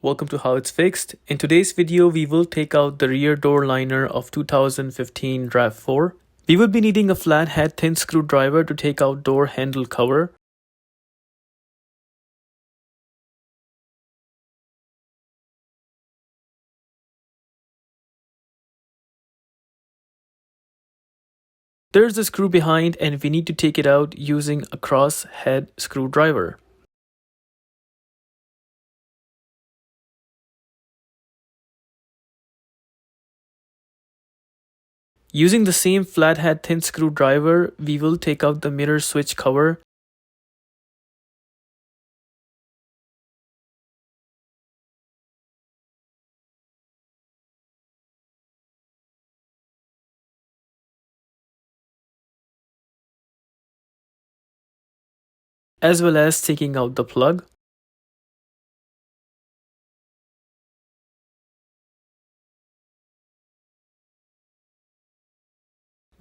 Welcome to How It's Fixed. In today's video, we will take out the rear door liner of 2015 Rav4. We will be needing a flathead thin screwdriver to take out door handle cover. There's a screw behind and we need to take it out using a cross head screwdriver. Using the same flathead thin screwdriver, we will take out the mirror switch cover. As well as taking out the plug.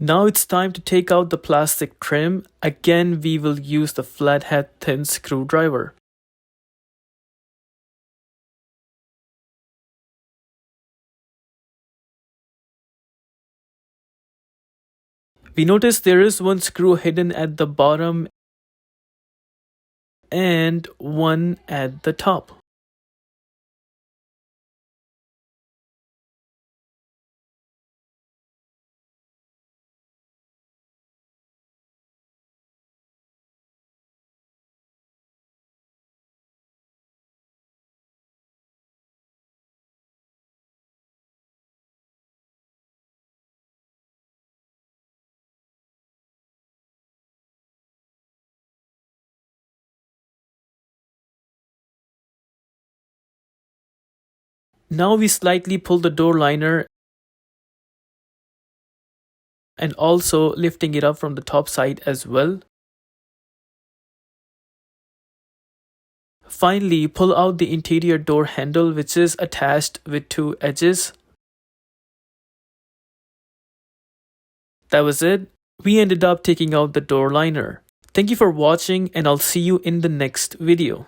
Now it's time to take out the plastic trim. Again, we will use the flathead thin screwdriver. We notice there is one screw hidden at the bottom and one at the top. Now we slightly pull the door liner and also lifting it up from the top side as well. Finally, pull out the interior door handle, which is attached with two edges. That was it. We ended up taking out the door liner. Thank you for watching and I'll see you in the next video.